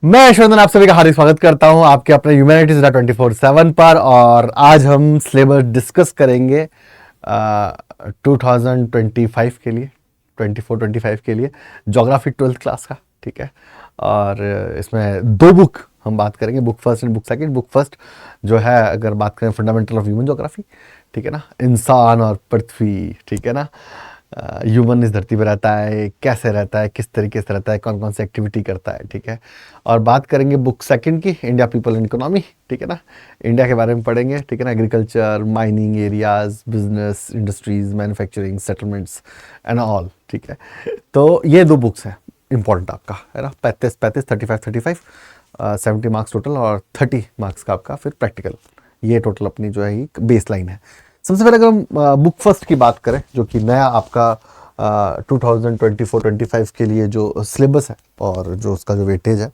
मैं यशवंतन आप सभी का हार्दिक स्वागत करता हूं आपके अपने ह्यूमैनिटीज 24/7 पर। और आज हम सिलेबस डिस्कस करेंगे 2025 के लिए, 24-25 के लिए ज्योग्राफी 12th क्लास का। ठीक है। और इसमें दो बुक हम बात करेंगे, book first and book second. Book first जो है, अगर बात करें फंडामेंटल ऑफ ह्यूमन ज्योग्राफी, ठीक है ना, इंसान और पृथ्वी, ठीक है ना, ह्यूमन इस धरती पर रहता है, कैसे रहता है, किस तरीके से रहता है, कौन कौन सी एक्टिविटी करता है। ठीक है। और बात करेंगे बुक सेकंड की, इंडिया पीपल एंड इकोनॉमी। ठीक है ना, इंडिया के बारे में पढ़ेंगे। ठीक है ना, agriculture, mining areas, business, industries, manufacturing, settlements and all. ठीक है। तो ये दो बुक्स हैं इंपॉर्टेंट आपका, है ना। 35 35 70 मार्क्स टोटल, और 30 मार्क्स का आपका फिर प्रैक्टिकल। ये टोटल अपनी जो है बेस लाइन है। सबसे पहले अगर हम बुक फर्स्ट की बात करें, जो कि नया आपका 2024-25 के लिए जो सिलेबस है और जो उसका जो वेटेज है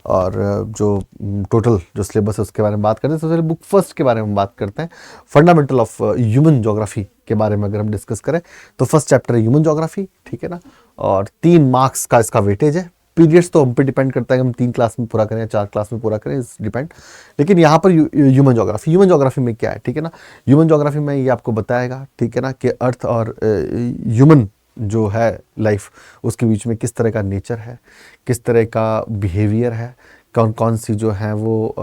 और जो टोटल जो सिलेबस है उसके बारे में बात करते हैं। सबसे पहले बुक फर्स्ट के बारे में बात करते हैं। फंडामेंटल ऑफ ह्यूमन ज्योग्राफी के बारे में अगर हम डिस्कस करें तो फर्स्ट चैप्टर है ह्यूमन ज्योग्राफी। ठीक है ना, और 3 मार्क्स का इसका वेटेज है। पीरियड्स तो हम पे डिपेंड करता है कि हम 3 क्लास में पूरा करें या 4 क्लास में पूरा करें, इस डिपेंड। लेकिन यहाँ पर ह्यूमन ज्योग्राफी में क्या है, ठीक है ना, ह्यूमन ज्योग्राफी में ये आपको बताएगा, ठीक है ना, कि अर्थ और ह्यूमन जो है लाइफ, उसके बीच में किस तरह का नेचर है, किस तरह का बिहेवियर है, कौन कौन सी जो है वो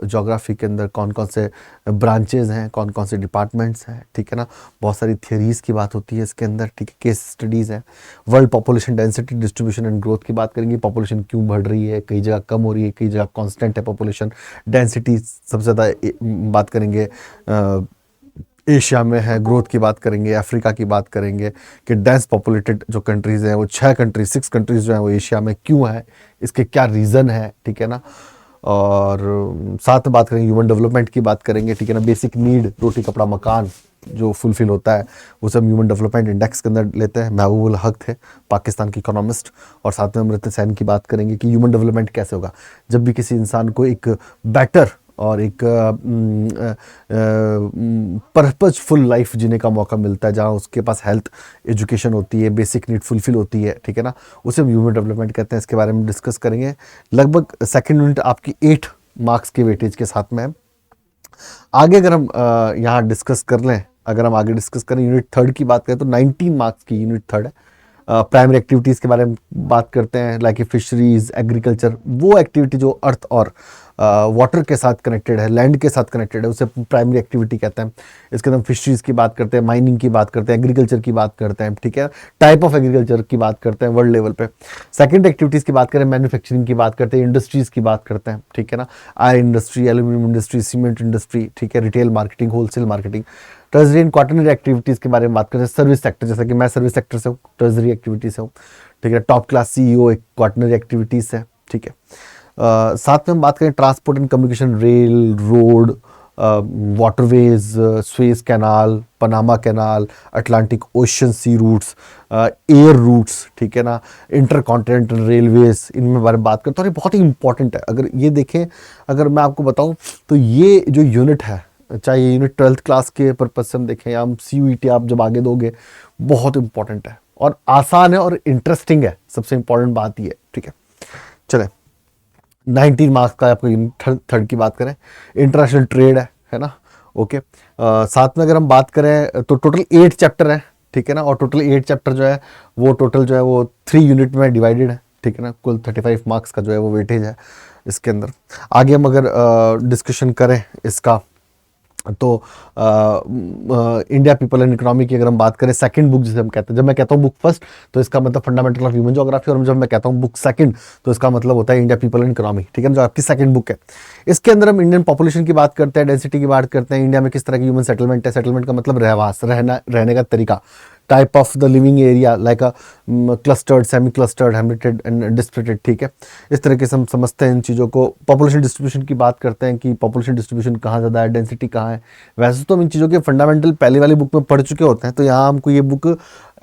ज्योग्राफी के अंदर कौन कौन से ब्रांचेज हैं, कौन कौन से डिपार्टमेंट्स हैं। ठीक है ना, बहुत सारी थियरीज़ की बात होती है इसके अंदर। ठीक है, केस स्टडीज़ हैं। World population density distribution and growth की बात करेंगे। पॉपुलेशन क्यों बढ़ रही है, कई जगह कम हो रही है, कई जगह कांस्टेंट है पॉपुलेशन डेंसिटी। सबसे ज़्यादा बात करेंगे एशिया में है, ग्रोथ की बात करेंगे। अफ्रीका की बात करेंगे कि डेंस पॉपुलेटेड जो कंट्रीज़ हैं वो 6 कंट्रीज़ जो हैं वो एशिया में क्यों है, इसके क्या रीज़न है। ठीक है ना, और साथ में बात करेंगे ह्यूमन डेवलपमेंट की बात करेंगे। ठीक है ना, बेसिक नीड रोटी कपड़ा मकान जो फुलफिल होता है वो सब ह्यूमन डेवलपमेंट इंडेक्स के अंदर लेते हैं। महबूब उल हक थे पाकिस्तान के इकोनॉमिस्ट। और साथ में अमृत सैन की बात करेंगे कि ह्यूमन डेवलपमेंट कैसे होगा जब भी किसी इंसान को एक बेटर और एक पर्पजफुल लाइफ जीने का मौका मिलता है, जहाँ उसके पास हेल्थ, एजुकेशन होती है, बेसिक नीड फुलफिल होती है। ठीक है ना, उसे हम ह्यूमन डेवलपमेंट कहते हैं। इसके बारे में डिस्कस करेंगे। लगभग सेकंड यूनिट आपकी 8 मार्क्स के वेटेज के साथ में है। आगे अगर हम यहाँ डिस्कस कर लें, अगर हम आगे डिस्कस करें यूनिट थर्ड की बात करें तो 19 मार्क्स की यूनिट थर्ड है। प्राइमरी एक्टिविटीज़ के बारे में बात करते हैं, लाइक फिशरीज, एग्रीकल्चर, वो एक्टिविटी जो अर्थ और वाटर के साथ कनेक्टेड है, लैंड के साथ कनेक्टेड है, उसे प्राइमरी एक्टिविटी कहते हैं। इसके अंदर फिशरीज की बात करते हैं, माइनिंग की बात करते हैं, एग्रीकल्चर की बात करते हैं। ठीक है, टाइप ऑफ एग्रीकल्चर की बात करते हैं वर्ल्ड लेवल पे। सेकंड एक्टिविटीज़ की बात करें, मैन्युफैक्चरिंग की बात करते हैं, इंडस्ट्रीज़ की बात करते हैं। ठीक है ना, iron industry, aluminium industry, cement industry, ठीक है, retail marketing, wholesale marketing. Treasury and quaternary activities के बारे में बात करते हैं। सर्विस सेक्टर, जैसा कि मैं सर्विस सेक्टर से हूँ, ट्रेजरी एक्टिविटी से हूँ। ठीक है, टॉप क्लास CEO एक क्वार्टरनरी एक्टिविटीज़ है। ठीक है, साथ में हम बात करें transport and communication, rail, road, waterways, Suez canal, Panama canal, Atlantic ocean sea routes, air routes, ठीक है ना, इंटर कॉन्टिनेंटल रेलवेज, इनमें बारे में बात करते हैं। और ये बहुत ही इंपॉर्टेंट है। अगर ये देखें, अगर मैं आपको बताऊं तो ये जो यूनिट है, चाहे ये यूनिट 12th क्लास के पर्पज से हम देखें या हम CUET आप जब आगे दोगे, बहुत इंपॉर्टेंट है और आसान है और इंटरेस्टिंग है। सबसे इंपॉर्टेंट बात ये है। ठीक है, चले 19 मार्क्स का आपको यूनिट थर्ड की बात करें। इंटरनेशनल ट्रेड है ना। ओके, साथ में अगर हम बात करें तो टोटल 8 चैप्टर है। ठीक है ना, और टोटल 8 चैप्टर जो है वो टोटल जो है वो 3 यूनिट में डिवाइडेड है। ठीक है ना, कुल 35 मार्क्स का जो है वो वेटेज है इसके अंदर। आगे हम अगर डिस्कशन करें इसका तो इंडिया पीपल एंड इकोनॉमी की अगर हम बात करें, सेकंड बुक जिसे हम कहते हैं, जब मैं कहता हूँ बुक फर्स्ट तो इसका मतलब फंडामेंटल ऑफ ह्यूमन ज्योग्राफी, और जब मैं कहता हूँ बुक सेकंड तो इसका मतलब होता है इंडिया पीपल एंड इकोनॉमी। ठीक है ना, जो आपकी सेकंड बुक है। इसके अंदर हम इंडियन पॉपुलेशन की बात करते हैं, डेंसिटी की बात करते हैं, इंडिया में किस तरह की ह्यूमन सेटलमेंट है, सेटलमेंट का मतलब रहवास, रहने का तरीका, type of the living area like a clustered, semi clustered, habited and distributed. ठीक है, इस तरीके से हम समझते हैं इन चीज़ों को। पॉपुलेशन डिस्ट्रीब्यूशन की बात करते हैं कि पॉपुलेशन डिस्ट्रीब्यूशन कहाँ ज़्यादा है, डेंसिटी कहाँ है। वैसे तो हम इन चीज़ों के फंडामेंटल पहले वाली बुक में पढ़ चुके होते हैं, तो यहाँ हमको ये बुक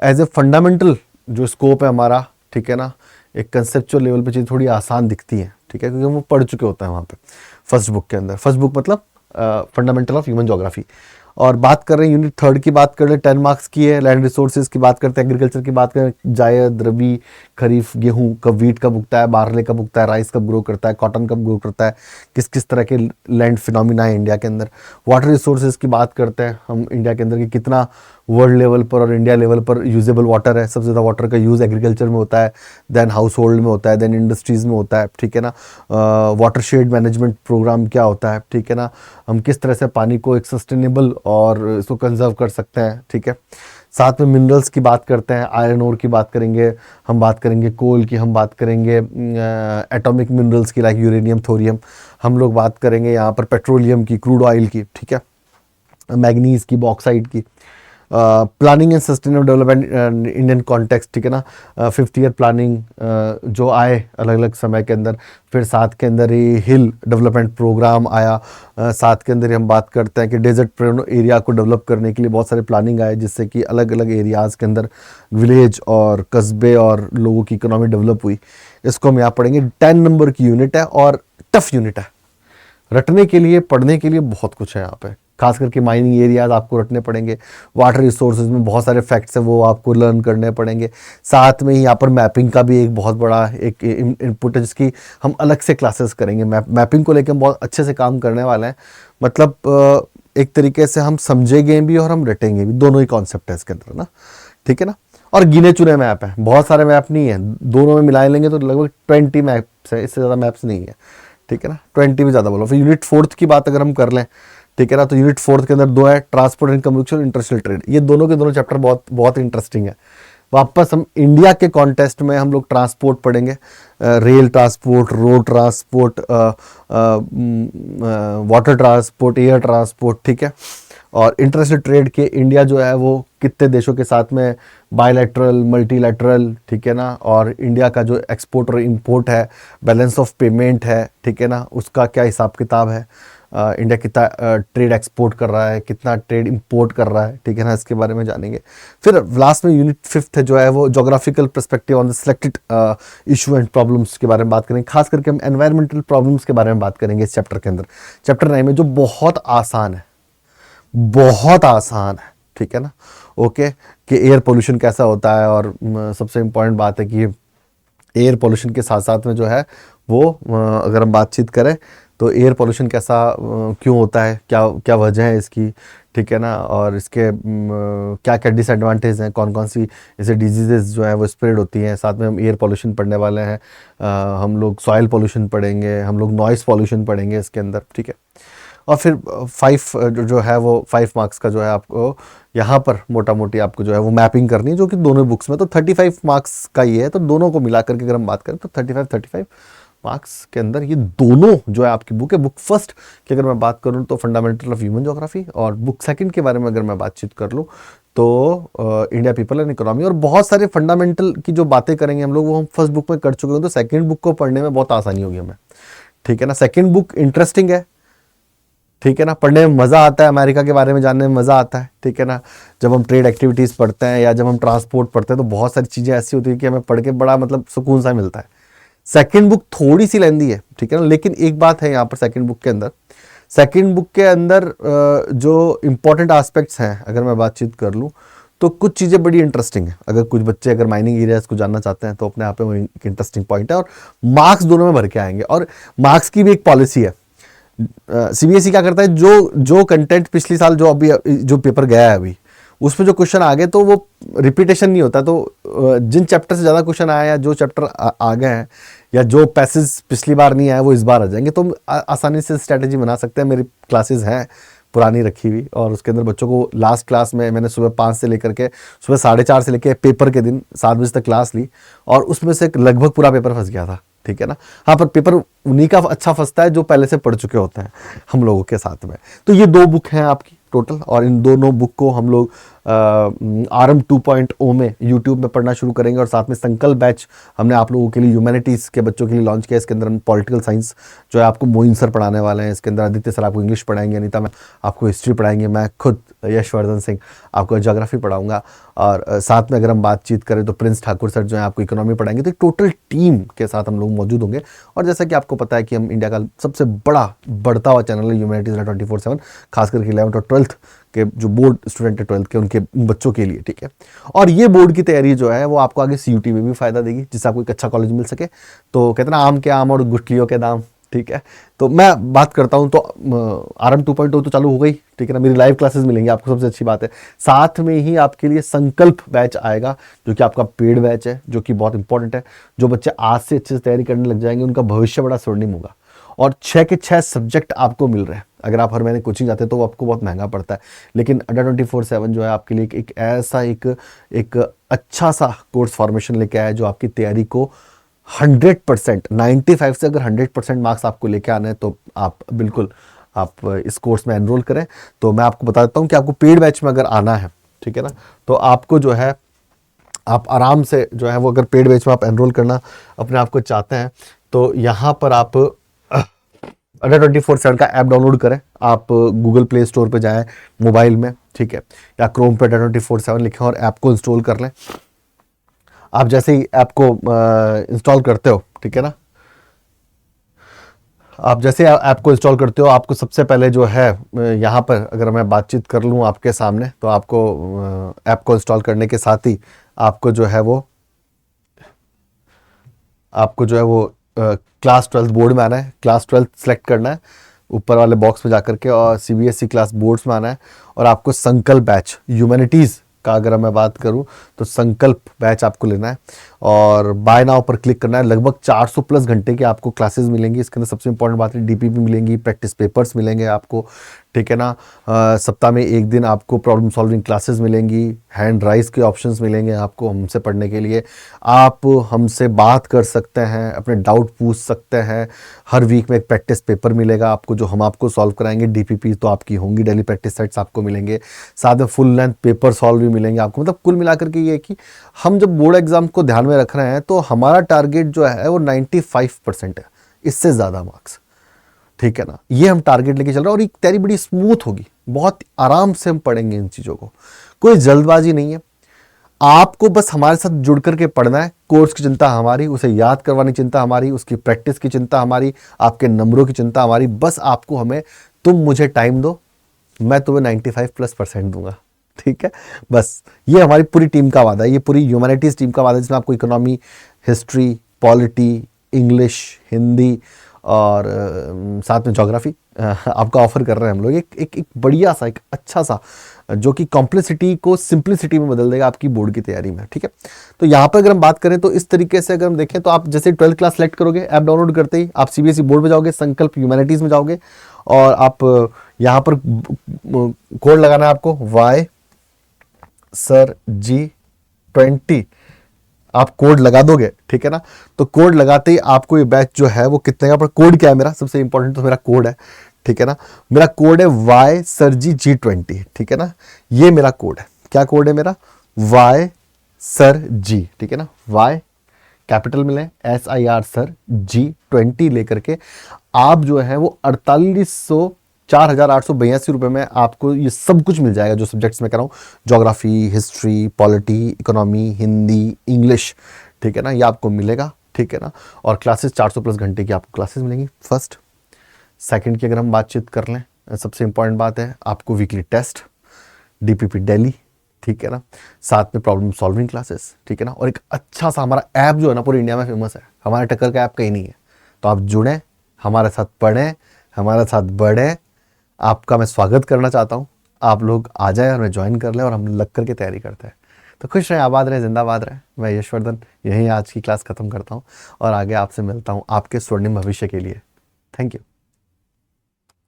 एज ए फंडामेंटल जो स्कोप है हमारा, ठीक है ना, एक कंसेप्चुअल लेवल पे चीज़ थोड़ी आसान दिखती है। ठीक है, क्योंकि हम वो पढ़ चुके होते हैं वहाँ पे फर्स्ट बुक के अंदर। फर्स्ट बुक मतलब फंडामेंटल ऑफ ह्यूमन ज्योग्राफी। और बात कर रहे हैं यूनिट थर्ड की, बात कर रहे हैं 10 मार्क्स की है, लैंड रिसोर्सेज की बात करते हैं, एग्रीकल्चर की बात करें, जायद, रबी, खरीफ, गेहूं कब, वीट कब उगता है, बारले कब उगता है, राइस कब ग्रो करता है, कॉटन कब ग्रो करता है, किस किस तरह के लैंड फिनोमिना है इंडिया के अंदर। वाटर रिसोर्सेज की बात करते हैं हम इंडिया के अंदर कि कितना वर्ल्ड लेवल पर और इंडिया लेवल पर यूजेबल वाटर है। सबसे ज़्यादा वाटर का यूज़ एग्रीकल्चर में होता है, देन हाउस होल्ड में होता है, देन इंडस्ट्रीज़ में होता है, ठीक है ना। वाटर शेड मैनेजमेंट प्रोग्राम क्या होता है, ठीक है ना। हम किस तरह से पानी को एक सस्टेनेबल और इसको कंजर्व कर सकते हैं, ठीक है। साथ में मिनरल्स की बात करते हैं, आयरन ओर की बात करेंगे, हम बात करेंगे कोल की, हम बात करेंगे एटॉमिक मिनरल्स की लाइक यूरेनियम, थोरियम, हम लोग बात करेंगे यहाँ पर पेट्रोलियम की, क्रूड ऑयल की, ठीक है, मैग्नीज की, बॉक्साइट की। Planning and sustainable development Indian context, ठीक है ना। 5th ईयर प्लानिंग जो आए अलग अलग समय के अंदर, फिर साथ के अंदर ही हिल डेवलपमेंट प्रोग्राम आया, साथ के अंदर ही हम बात करते हैं कि डेजर्ट प्रोन एरिया को डेवलप करने के लिए बहुत सारे प्लानिंग आए, जिससे कि अलग अलग एरियाज़ के अंदर विलेज और कस्बे और लोगों की इकोनॉमी डेवलप हुई। इसको हम यहाँ पढ़ेंगे। 10 नंबर की यूनिट है और टफ यूनिट है, रटने के लिए, पढ़ने के लिए बहुत कुछ है यहाँ पे। खास करके माइनिंग एरियाज आपको रटने पड़ेंगे, वाटर रिसोर्सेज में बहुत सारे फैक्ट्स हैं वो आपको लर्न करने पड़ेंगे। साथ में ही यहाँ पर मैपिंग का भी एक बहुत बड़ा एक इनपुट है, जिसकी हम अलग से क्लासेस करेंगे। मैपिंग को लेकर हम बहुत अच्छे से काम करने वाले हैं, मतलब एक तरीके से हम समझेंगे भी और हम रटेंगे भी, दोनों ही कॉन्सेप्ट है इसके अंदर ना, ठीक है ना। और गिने चुने मैप है, बहुत सारे मैप नहीं है, दोनों में मिला लेंगे तो लगभग 20 मैप्स है, इससे ज़्यादा मैप्स नहीं है, ठीक है ना। 20 भी ज़्यादा बोलो। फिर यूनिट 4th की बात अगर हम कर लें, ठीक है ना, तो यूनिट 4th के अंदर 2 है, transport and communication, international trade. ये दोनों के दोनों चैप्टर बहुत बहुत इंटरेस्टिंग है। वापस हम इंडिया के कॉन्टेस्ट में हम लोग ट्रांसपोर्ट पढ़ेंगे, rail transport, road transport, water transport, air transport, ठीक है। और इंटरनेशनल ट्रेड के इंडिया जो है वो कितने देशों के साथ में बायलैटरल, मल्टीलैटरल, ठीक है ना, और इंडिया का जो एक्सपोर्ट और इंपोर्ट है, बैलेंस ऑफ पेमेंट है, ठीक है ना, उसका क्या हिसाब किताब है, इंडिया कितना ट्रेड एक्सपोर्ट कर रहा है, कितना ट्रेड इंपोर्ट कर रहा है, ठीक है ना, इसके बारे में जानेंगे। फिर लास्ट में यूनिट 5th है जो है वो geographical perspective on the selected issue and problems के बारे में बात करेंगे। खास करके हम एनवायरमेंटल प्रॉब्लम्स के बारे में बात करेंगे इस चैप्टर के अंदर, चैप्टर 9 में, जो बहुत आसान है, बहुत आसान है, ठीक है ना। ओके, कि एयर पोल्यूशन कैसा होता है, और सबसे इम्पॉर्टेंट बात है कि एयर पोल्यूशन के साथ साथ में जो है वो अगर हम बातचीत करें तो एयर पोल्यूशन कैसा क्यों होता है, क्या क्या वजह है इसकी, ठीक है ना, और इसके क्या क्या डिसएडवांटेज हैं, कौन कौन सी ऐसे डिजीजेस जो है वो स्प्रेड होती हैं। साथ में हम एयर पोल्यूशन पढ़ने वाले हैं, हम लोग सॉइल पोल्यूशन पढ़ेंगे, हम लोग नॉइस पोल्यूशन पढ़ेंगे इसके अंदर, ठीक है। और फिर 5 जो है वो 5 मार्क्स का जो है आपको यहाँ पर मोटा मोटी आपको जो है वो मैपिंग करनी है, जो कि दोनों बुक्स में, तो 35 मार्क्स का ये है। तो दोनों को मिला करके अगर हम बात करें तो 35 मार्क्स के अंदर ये दोनों जो है आपकी बुक है। बुक फर्स्ट की अगर मैं बात करूँ तो फंडामेंटल ऑफ ह्यूमन ज्योग्राफी, और बुक सेकंड के बारे में अगर मैं बातचीत कर लूँ तो इंडिया पीपल एंड इकोनॉमी, और बहुत सारे फंडामेंटल की जो बातें करेंगे हम लोग वो हम फर्स्ट बुक में कर चुके हैं, तो सेकंड बुक को पढ़ने में बहुत आसानी होगी हमें, ठीक है ना। सेकंड बुक इंटरेस्टिंग है, ठीक है ना, पढ़ने में मज़ा आता है, अमेरिका के बारे में जानने में मज़ा आता है, ठीक है ना। जब हम ट्रेड एक्टिविटीज़ पढ़ते हैं या जब हम ट्रांसपोर्ट पढ़ते हैं तो बहुत सारी चीज़ें ऐसी होती है कि हमें पढ़ के बड़ा मतलब सुकून सा मिलता है। सेकंड बुक थोड़ी सी लेंदी है, ठीक है ना, लेकिन एक बात है यहाँ पर सेकंड बुक के अंदर, सेकंड बुक के अंदर जो इम्पोर्टेंट एस्पेक्ट्स हैं अगर मैं बातचीत कर लूँ तो कुछ चीज़ें बड़ी इंटरेस्टिंग है। अगर कुछ बच्चे अगर माइनिंग एरियाज को जानना चाहते हैं तो अपने आप में एक इंटरेस्टिंग पॉइंट है, और मार्क्स दोनों में भर के आएंगे। और मार्क्स की भी एक पॉलिसी है, सीबीएसई क्या करता है, जो कंटेंट पिछले साल जो अभी जो पेपर गया है अभी उसमें जो क्वेश्चन आ गए तो वो रिपीटेशन नहीं होता, तो जिन चैप्टर से ज़्यादा क्वेश्चन आया या जो चैप्टर आ गए हैं या जो पैसेज पिछली बार नहीं आए वो इस बार आ जाएंगे, तो हम आसानी से स्ट्रैटेजी बना सकते हैं। मेरी क्लासेस हैं पुरानी रखी हुई, और उसके अंदर बच्चों को लास्ट क्लास में मैंने सुबह 5 से लेकर के सुबह 4:30 से लेकर पेपर के दिन 7 बजे तक क्लास ली, और उसमें से लगभग पूरा पेपर फंस गया था, ठीक है ना। हाँ, पर पेपर उन्हीं का अच्छा फंसता है जो पहले से पढ़ चुके होते हैं हम लोगों के साथ में। तो ये 2 बुक हैं आपकी टोटल, और इन दोनों बुक को हम लोग RM 2.0 में यूट्यूब में पढ़ना शुरू करेंगे, और साथ में संकल्प बैच हमने आप लोगों के लिए ह्यूमैनिटीज़ के बच्चों के लिए लॉन्च किया। इसके अंदर हम पॉलिटिकल साइंस जो है आपको मोइन सर पढ़ाने वाले हैं, इसके अंदर आदित्य सर आपको इंग्लिश पढ़ाएंगे, अनीता मैं आपको हिस्ट्री पढ़ाएंगे, मैं खुद यशवर्धन सिंह आपको ज्योग्राफी पढ़ाऊंगा, और साथ में अगर हम बातचीत करें तो प्रिंस ठाकुर सर जो है आपको इकोनॉमी पढ़ाएंगे। तो टोटल टीम के साथ हम लोग मौजूद होंगे। और जैसा कि आपको पता है कि हम इंडिया का सबसे बड़ा बढ़ता हुआ चैनल है ह्यूमैनिटीज़ 24/7, खास करके 11th और 12th के जो बोर्ड स्टूडेंट है 12th के, उनके बच्चों के लिए, ठीक है। और ये बोर्ड की तैयारी जो है वो आपको आगे CUT में भी फायदा देगी, जिससे आपको एक अच्छा कॉलेज मिल सके। तो कहते हैं ना, आम के आम और गुठलियों के दाम, ठीक है। तो मैं बात करता हूँ तो RM 2.0 तो चालू हो गई, ठीक है ना। मेरी लाइव क्लासेस मिलेंगी आपको, सबसे अच्छी बात है। साथ में ही आपके लिए संकल्प बैच आएगा, जो कि आपका पेड बैच है, जो कि बहुत इंपॉर्टेंट है। जो बच्चे आज से अच्छे से तैयारी करने लग जाएंगे, उनका भविष्य बड़ा स्वर्णिम होगा। और 6 के 6 सब्जेक्ट आपको मिल रहे हैं। अगर आप हर महीने कोचिंग जाते हैं तो वो आपको बहुत महंगा पड़ता है, लेकिन अड्डा 24/7 जो है आपके लिए एक ऐसा एक अच्छा सा कोर्स फॉर्मेशन लेके आया है, जो आपकी तैयारी को 100%, 95 से अगर 100% मार्क्स आपको लेके आने हैं, तो आप बिल्कुल आप इस कोर्स में एनरोल करें। तो मैं आपको बता देता हूँ कि आपको पेड बैच में अगर आना है, ठीक है ना, तो आपको जो है आप आराम से जो है वो, अगर पेड बैच में आप एनरोल करना अपने आप को चाहते हैं, तो यहाँ पर आप अड्डा 24/7 का ऐप डाउनलोड करें। आप गूगल प्ले स्टोर पे जाएं मोबाइल में, ठीक है, या क्रोम पे अड्डा 24/7 लिखें और ऐप को इंस्टॉल कर लें। आप जैसे ही ऐप को इंस्टॉल करते हो, ठीक है ना, आप जैसे ऐप को इंस्टॉल करते हो, आपको सबसे पहले जो है यहाँ पर अगर मैं बातचीत कर लूँ आपके सामने, तो आपको ऐप को इंस्टॉल करने के साथ ही आपको जो है वो क्लास 12 बोर्ड में आना है। क्लास 12 सेलेक्ट करना है ऊपर वाले बॉक्स में जाकर के, और CBSE क्लास बोर्ड्स में आना है। और आपको संकल्प बैच ह्यूमैनिटीज़ का अगर मैं बात करूं तो संकल्प बैच आपको लेना है और बाय नाउ पर क्लिक करना है। लगभग 400 प्लस घंटे की आपको क्लासेस मिलेंगी। इसके अंदर सबसे इंपॉर्टेंट बात है, DPP मिलेंगी, प्रैक्टिस पेपर्स मिलेंगे आपको, ठीक है ना। सप्ताह में एक दिन आपको प्रॉब्लम सॉल्विंग क्लासेस मिलेंगी, हैंड राइज के ऑप्शंस मिलेंगे आपको हमसे पढ़ने के लिए। आप हमसे बात कर सकते हैं, अपने डाउट पूछ सकते हैं। हर वीक में एक प्रैक्टिस पेपर मिलेगा आपको, जो हम आपको सॉल्व कराएंगे। DPP तो आपकी होंगी, डेली प्रैक्टिस सेट्स आपको मिलेंगे, साथ में फुल लेंथ पेपर सॉल्व भी मिलेंगे आपको। मतलब कुल मिलाकर के ये है कि हम जब बोर्ड एग्जाम को ध्यान में रख रहे हैं, तो हमारा टारगेट जो है वो 95% है, इससे ज़्यादा मार्क्स, ठीक है ना। ये हम टारगेट लेके चल रहे हैं और ये तैयारी बड़ी स्मूथ होगी, बहुत आराम से हम पढ़ेंगे इन चीज़ों को, कोई जल्दबाजी नहीं है। आपको बस हमारे साथ जुड़ करके पढ़ना है। कोर्स की चिंता हमारी, उसे याद करवाने की चिंता हमारी, उसकी प्रैक्टिस की चिंता हमारी, आपके नंबरों की चिंता हमारी। बस आपको हमें, तुम मुझे टाइम दो, मैं तुम्हें 95+% दूंगा, ठीक है। बस ये हमारी पूरी टीम का वादा है, ये पूरी ह्यूमैनिटीज़ टीम का वादा है, जिसमें आपको economy, history, polity, English, Hindi और साथ में ज्योग्राफी आपका ऑफर कर रहे हैं हम लोग। एक बढ़िया सा, एक अच्छा सा, जो कि कॉम्प्लेक्सिटी को सिंप्लिसिटी में बदल देगा आपकी बोर्ड की तैयारी में, ठीक है। तो यहाँ पर अगर हम बात करें तो इस तरीके से अगर हम देखें, तो आप जैसे 12th क्लास सेलेक्ट करोगे, ऐप डाउनलोड करते ही आप CBSE बोर्ड में जाओगे, संकल्प ह्यूमैनिटीज़ में जाओगे, और आप यहाँ पर कोड लगाना है आपको YSIRG20। आप कोड लगा दोगे, ठीक है ना। तो कोड लगाते ही आपको ये बैच जो है वो कितने का, पर कोड क्या है मेरा, सबसे इंपॉर्टेंट तो मेरा कोड है, ठीक है ना। मेरा कोड है YSIRG20, ठीक है ना। ये मेरा कोड है। क्या कोड है मेरा? YSIRG, ठीक है ना। Y कैपिटल में लें, SIR सर G20 लेकर के आप जो है वो 4,882 रुपये में आपको ये सब कुछ मिल जाएगा, जो सब्जेक्ट्स में कर रहा हूँ, geography, history, polity, economy, Hindi, English, ठीक है ना। ये आपको मिलेगा, ठीक है ना। और क्लासेस 400 प्लस घंटे की आपको क्लासेस मिलेंगी। फर्स्ट सेकंड की अगर हम बातचीत कर लें, सबसे इंपॉर्टेंट बात है, आपको वीकली टेस्ट, DPP डेली, ठीक है ना, साथ में प्रॉब्लम सॉल्विंग क्लासेस, ठीक है ना। और एक अच्छा सा हमारा ऐप जो है ना, पूरे इंडिया में फेमस है, हमारे टक्कर का ऐप कहीं नहीं है। तो आप जुड़ें, हमारे साथ पढ़ें, हमारे साथ बढ़ें। आपका मैं स्वागत करना चाहता हूँ। आप लोग आ जाए और हमें ज्वाइन कर लें, और हम लग करके तैयारी करते हैं। तो खुश रहें, आबाद रहें, जिंदाबाद रहें। मैं यशवर्धन यहीं आज की क्लास खत्म करता हूँ और आगे आपसे मिलता हूँ आपके स्वर्णिम भविष्य के लिए। Thank you.